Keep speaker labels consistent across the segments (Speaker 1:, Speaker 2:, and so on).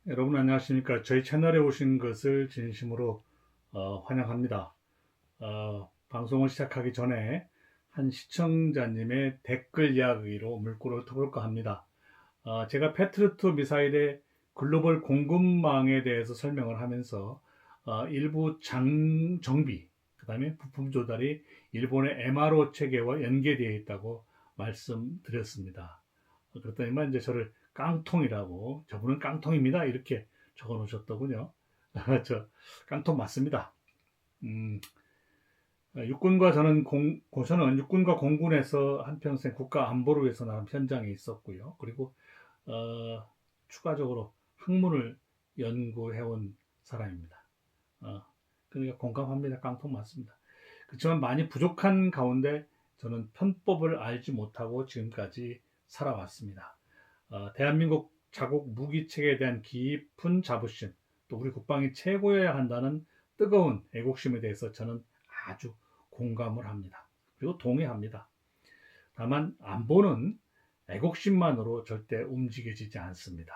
Speaker 1: 여러분 안녕하십니까? 저희 채널에 오신 것을 진심으로 환영합니다. 방송을 시작하기 전에 한 시청자님의 댓글 이야기로 물꼬를 터볼까 합니다. 제가 패트리어트 미사일의 글로벌 공급망에 대해서 설명을 하면서 일부 정비, 그 다음에 부품 조달이 일본의 MRO 체계와 연계되어 있다고 말씀드렸습니다. 그랬더니만 이제 저를 깡통이라고, 저분은 깡통입니다, 이렇게 적어 놓으셨더군요. 저 깡통 맞습니다. 음, 육군과 저는 육군과 공군에서 한평생 국가 안보를 위해서 나름 현장에 있었고요. 그리고 추가적으로 학문을 연구해온 사람입니다. 어, 그러니까 공감합니다. 깡통 맞습니다. 그렇지만 많이 부족한 가운데 저는 편법을 알지 못하고 지금까지 살아왔습니다. 대한민국 자국 무기 체계에 대한 깊은 자부심, 또 우리 국방이 최고여야 한다는 뜨거운 애국심에 대해서 저는 아주 공감을 합니다. 그리고 동의합니다. 다만 안보는 애국심만으로 절대 움직여지지 않습니다.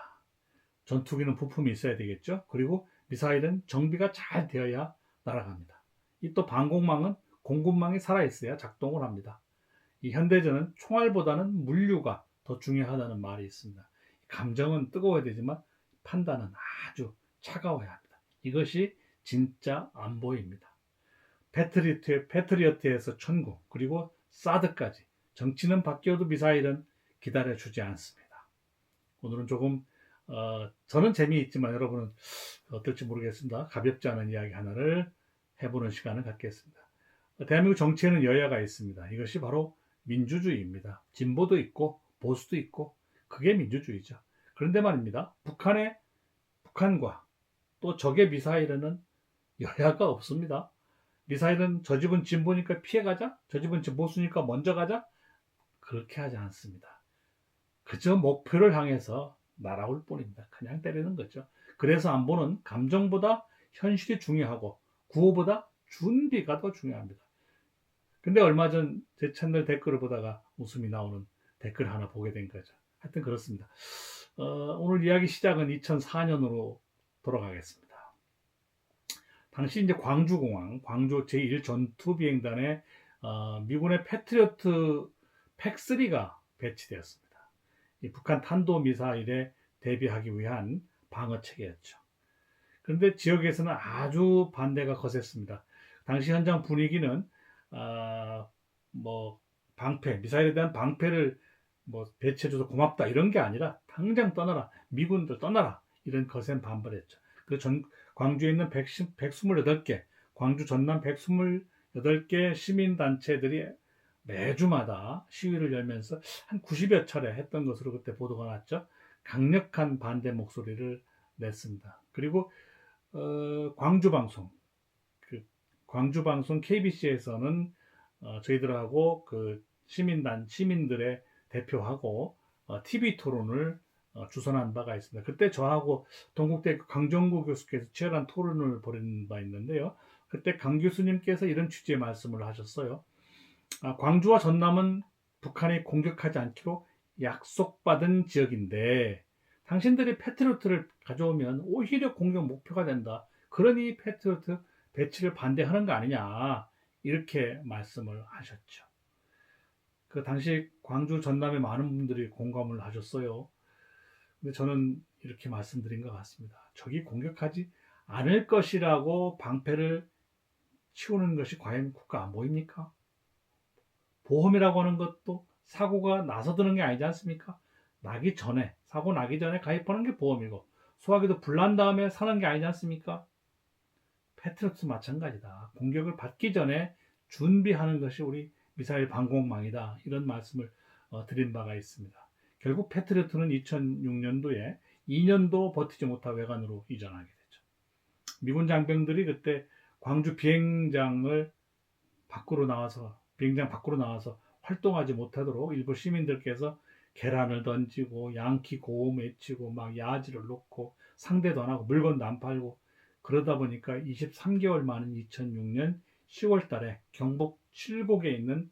Speaker 1: 전투기는 부품이 있어야 되겠죠. 그리고 미사일은 정비가 잘 되어야 날아갑니다. 이 또 방공망은 공군망이 살아있어야 작동을 합니다. 이 현대전은 총알보다는 물류가 더 중요하다는 말이 있습니다. 감정은 뜨거워야 되지만 판단은 아주 차가워야 합니다. 이것이 진짜 안보입니다. 패트리어트에서 천국, 그리고 사드까지 정치는 바뀌어도 미사일은 기다려주지 않습니다. 오늘은 조금 저는 재미있지만 여러분은 어떨지 모르겠습니다. 가볍지 않은 이야기 하나를 해보는 시간을 갖겠습니다. 대한민국 정치에는 여야가 있습니다. 이것이 바로 민주주의입니다. 진보도 있고 보수도 있고 그게 민주주의죠. 그런데 말입니다. 북한과 또 적의 미사일에는 여야가 없습니다. 미사일은 저 집은 진보니까 피해가자, 저 집은 보수니까 먼저 가자, 그렇게 하지 않습니다. 그저 목표를 향해서 날아올 뿐입니다. 그냥 때리는 거죠. 그래서 안보는 감정보다 현실이 중요하고 구호보다 준비가 더 중요합니다. 근데 얼마 전 제 채널 댓글을 보다가 웃음이 나오는 댓글 하나 보게 된 거죠. 하여튼 그렇습니다. 오늘 이야기 시작은 2004년으로 돌아가겠습니다. 당시 이제 광주공항, 광주 제1 전투비행단에 미군의 패트리어트 팩3가 배치되었습니다. 이 북한 탄도미사일에 대비하기 위한 방어 체계였죠. 그런데 지역에서는 아주 반대가 거셌습니다. 당시 현장 분위기는 뭐 미사일에 대한 방패를 뭐 배치해줘서 고맙다 이런 게 아니라 당장 떠나라, 미군들 떠나라, 이런 거센 반발했죠. 광주에 있는 128개, 광주 전남 128개 시민단체들이 매주마다 시위를 열면서 한 90여 차례 했던 것으로 그때 보도가 났죠. 강력한 반대 목소리를 냈습니다. 그리고 광주방송, 광주방송 KBC에서는 저희들하고 그 시민들의 대표하고 TV 토론을 주선한 바가 있습니다. 그때 저하고 동국대 강정구 교수께서 치열한 토론을 벌인 바 있는데요. 그때 강 교수님께서 이런 취지의 말씀을 하셨어요. 광주와 전남은 북한이 공격하지 않기로 약속받은 지역인데 당신들이 패트리어트를 가져오면 오히려 공격 목표가 된다. 그러니 패트리어트 배치를 반대하는 거 아니냐. 이렇게 말씀을 하셨죠. 그 당시 광주 전남의 많은 분들이 공감을 하셨어요. 근데 저는 이렇게 말씀드린 것 같습니다. 적이 공격하지 않을 것이라고 방패를 치우는 것이 과연 국가 안보입니까? 보험이라고 하는 것도 사고가 나서 드는 게 아니지 않습니까? 사고 나기 전에 가입하는 게 보험이고, 소화기도 불난 다음에 사는 게 아니지 않습니까? 패트리어트 마찬가지다. 공격을 받기 전에 준비하는 것이 우리 미사일 방공망이다. 이런 말씀을 드린 바가 있습니다. 결국 패트리어트는 2006년도에 2년도 버티지 못하 외관으로 이전하게 됐죠. 미군 장병들이 그때 광주 비행장 밖으로 나와서 활동하지 못하도록 일부 시민들께서 계란을 던지고 양키 고음 외치고 막 야지를 놓고 상대도 안 하고 물건도 안 팔고 그러다 보니까 23개월 만인 2006년 10월 달에 경북 칠곡에 있는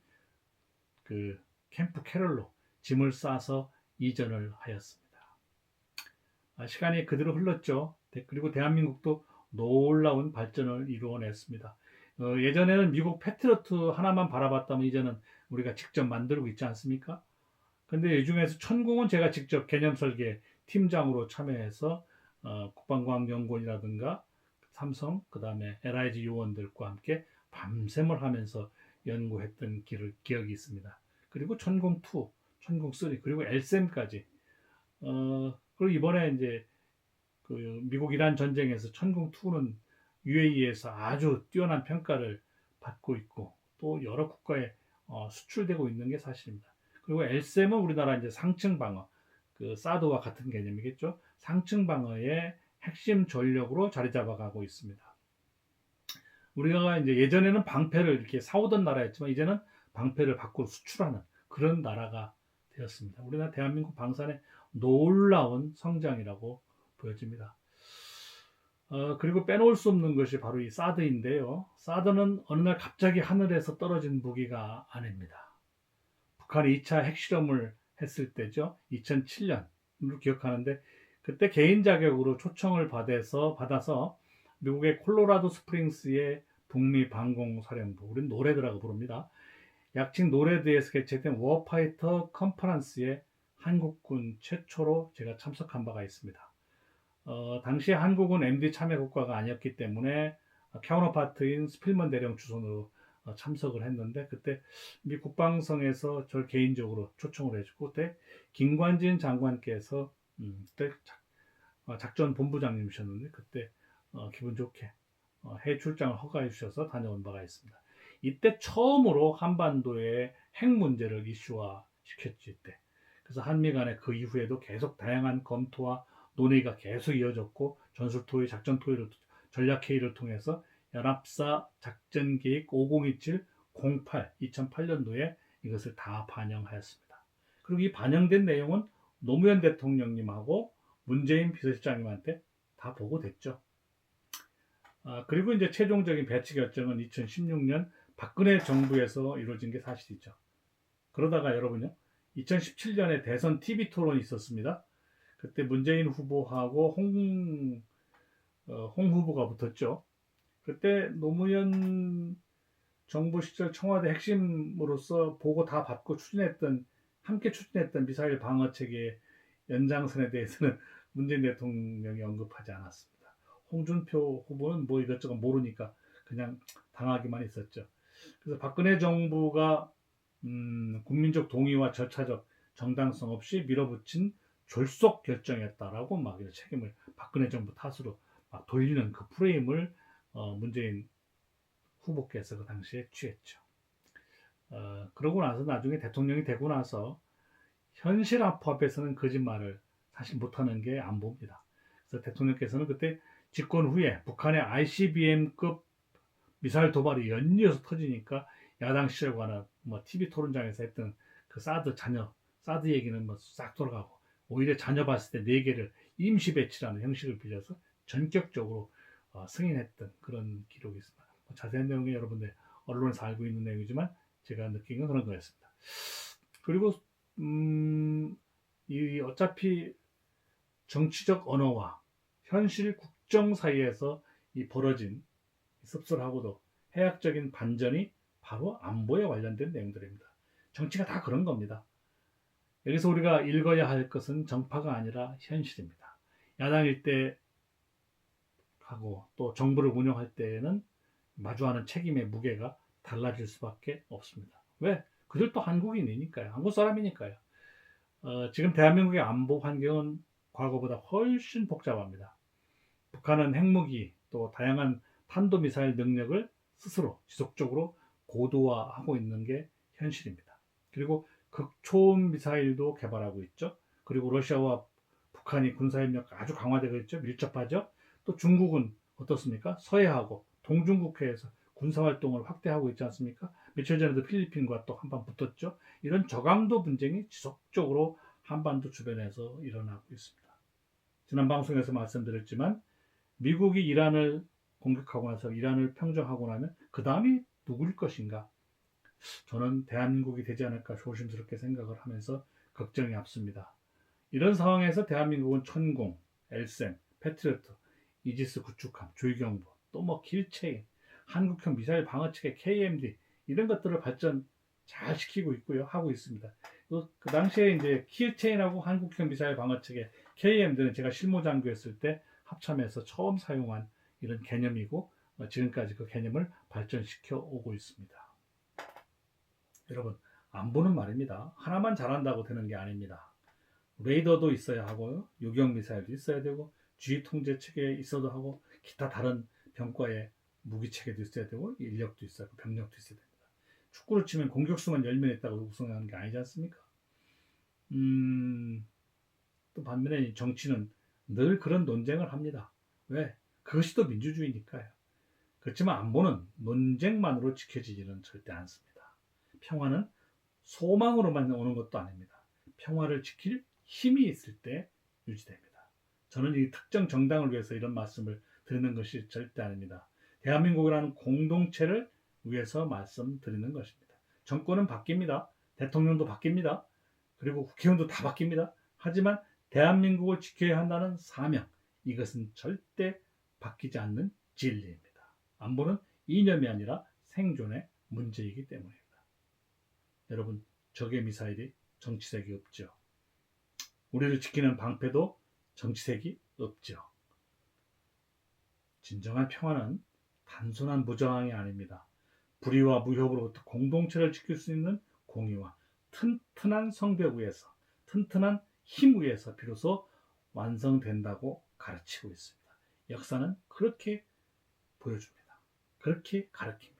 Speaker 1: 그 캠프 캐럴로 짐을 싸서 이전을 하였습니다. 시간이 그대로 흘렀죠. 그리고 대한민국도 놀라운 발전을 이루어냈습니다. 예전에는 미국 패트리어트 하나만 바라봤다면 이제는 우리가 직접 만들고 있지 않습니까? 근데 이 중에서 천궁은 제가 직접 개념 설계 팀장으로 참여해서 국방과학연구원이라든가 삼성, 그 다음에 LIG 요원들과 함께 밤샘을 하면서 연구했던 기억이 있습니다. 그리고 천궁2, 천궁3, 그리고 LSM까지. 그리고 이번에 이제 그 미국 이란 전쟁에서 천궁2는 UAE에서 아주 뛰어난 평가를 받고 있고 또 여러 국가에 수출되고 있는 게 사실입니다. 그리고 LSM은 우리나라 이제 상층 방어, 그 사드와 같은 개념이겠죠. 상층 방어의 핵심 전력으로 자리 잡아가고 있습니다. 우리가 이제 예전에는 방패를 이렇게 사오던 나라였지만 이제는 방패를 밖으로 수출하는 그런 나라가 되었습니다. 우리나라 대한민국 방산의 놀라운 성장이라고 보여집니다. 그리고 빼놓을 수 없는 것이 바로 이 사드인데요. 사드는 어느 날 갑자기 하늘에서 떨어진 무기가 아닙니다. 북한이 2차 핵실험을 했을 때죠. 2007년으로 기억하는데 그때 개인 자격으로 초청을 받아서 미국의 콜로라도 스프링스의 북미 방공사령부, 우리는 노레드라고 부릅니다. 약칭 노레드에서 개최된 워파이터 컨퍼런스에 한국군 최초로 제가 참석한 바가 있습니다. 당시 한국은 MD 참여 국가가 아니었기 때문에 카운터파트인 스필먼 대령 주선으로 참석을 했는데 그때 미 국방성에서 저를 개인적으로 초청을 해주고 그때 김관진 장관께서 그때 작전 본부장님이셨는데 그때 기분 좋게 해외 출장을 허가해 주셔서 다녀온 바가 있습니다. 이때 처음으로 한반도의 핵 문제를 이슈화 시켰지 이때. 그래서 한미 간에 그 이후에도 계속 다양한 검토와 논의가 계속 이어졌고 전술토의 작전토의를 전략회의를 통해서 연합사 작전계획 5027-08 2008년도에 이것을 다 반영하였습니다. 그리고 이 반영된 내용은 노무현 대통령님하고 문재인 비서실장님한테 다 보고됐죠. 그리고 이제 최종적인 배치 결정은 2016년 박근혜 정부에서 이루어진 게 사실이죠. 그러다가 여러분요, 2017년에 대선 TV 토론이 있었습니다. 그때 문재인 후보하고 홍 후보가 붙었죠. 그때 노무현 정부 시절 청와대 핵심으로서 보고 다 받고 함께 추진했던 미사일 방어 체계 연장선에 대해서는 문재인 대통령이 언급하지 않았습니다. 홍준표 후보는 뭐 이것저것 모르니까 그냥 당하기만 했었죠. 그래서 박근혜 정부가 국민적 동의와 절차적 정당성 없이 밀어붙인 졸속 결정이었다라고 막 책임을 박근혜 정부 탓으로 막 돌리는 그 프레임을 문재인 후보께서 그 당시에 취했죠. 그러고 나서 나중에 대통령이 되고 나서 현실 앞에서는 거짓말을 사실 못하는 게 안보입니다. 그래서 대통령께서는 그때 집권 후에 북한의 ICBM급 미사일 도발이 연이어서 터지니까 야당 시절과는 뭐 TV 토론장에서 했던 그 사드 얘기는 뭐 싹 돌아가고 오히려 자녀 봤을 때 4개를 임시 배치라는 형식을 빌려서 전격적으로 승인했던 그런 기록이 있습니다. 자세한 내용이 여러분들 언론에서 알고 있는 내용이지만 제가 느낀 건 그런 거였습니다. 그리고 어차피 정치적 언어와 현실 국정 사이에서 이 벌어진 씁쓸하고도 해학적인 반전이 바로 안보에 관련된 내용들입니다. 정치가 다 그런 겁니다. 여기서 우리가 읽어야 할 것은 정파가 아니라 현실입니다. 야당일 때 하고 또 정부를 운영할 때에는 마주하는 책임의 무게가 달라질 수밖에 없습니다. 왜? 그들도 한국인이니까요. 한국 사람이니까요. 지금 대한민국의 안보 환경은 과거보다 훨씬 복잡합니다. 북한은 핵무기 또 다양한 탄도미사일 능력을 스스로 지속적으로 고도화하고 있는 게 현실입니다. 그리고 극초음 미사일도 개발하고 있죠. 그리고 러시아와 북한이 군사협력 아주 강화되고 있죠. 밀접하죠. 또 중국은 어떻습니까? 서해하고 동중국해에서 군사활동을 확대하고 있지 않습니까? 며칠 전에도 필리핀과 또 한판 붙었죠. 이런 저강도 분쟁이 지속적으로 한반도 주변에서 일어나고 있습니다. 지난 방송에서 말씀드렸지만 미국이 이란을 공격하고 나서 이란을 평정하고 나면 그 다음이 누구일 것인가? 저는 대한민국이 되지 않을까 조심스럽게 생각을 하면서 걱정이 앞섭니다. 이런 상황에서 대한민국은 천공, 엘셈, 패트리어트, 이지스 구축함, 조이경보, 또 뭐 킬체인, 한국형 미사일 방어체계 KMD 이런 것들을 발전 잘 시키고 있고요. 하고 있습니다. 그 당시에 이제 킬체인하고 한국형 미사일 방어체계 KMD는 제가 실무장교했을 때 합참에서 처음 사용한 이런 개념이고 지금까지 그 개념을 발전시켜 오고 있습니다. 여러분, 안보는 말입니다. 하나만 잘한다고 되는 게 아닙니다. 레이더도 있어야 하고요. 요격 미사일도 있어야 되고 주의 통제 체계에 있어도 하고 기타 다른 병과의 무기 체계도 있어야 되고 인력도 있어야 하고 병력도 있어야 됩니다. 축구를 치면 공격수만 10명 있다고 우승하는 게 아니지 않습니까? 또 반면에 정치는 늘 그런 논쟁을 합니다. 왜? 그것이 또 민주주의니까요. 그렇지만 안보는 논쟁만으로 지켜지지는 절대 않습니다. 평화는 소망으로만 오는 것도 아닙니다. 평화를 지킬 힘이 있을 때 유지됩니다. 저는 이 특정 정당을 위해서 이런 말씀을 드리는 것이 절대 아닙니다. 대한민국이라는 공동체를 위해서 말씀드리는 것입니다. 정권은 바뀝니다. 대통령도 바뀝니다. 그리고 국회의원도 다 바뀝니다. 하지만 대한민국을 지켜야 한다는 사명, 이것은 절대 바뀌지 않는 진리입니다. 안보는 이념이 아니라 생존의 문제이기 때문입니다. 여러분, 적의 미사일이 정치색이 없죠. 우리를 지키는 방패도 정치색이 없죠. 진정한 평화는 단순한 무저항이 아닙니다. 불의와 무협으로부터 공동체를 지킬 수 있는 공의와 튼튼한 성벽 위에서, 튼튼한 힘 위에서 비로소 완성된다고 가르치고 있습니다. 역사는 그렇게 보여줍니다. 그렇게 가르칩니다.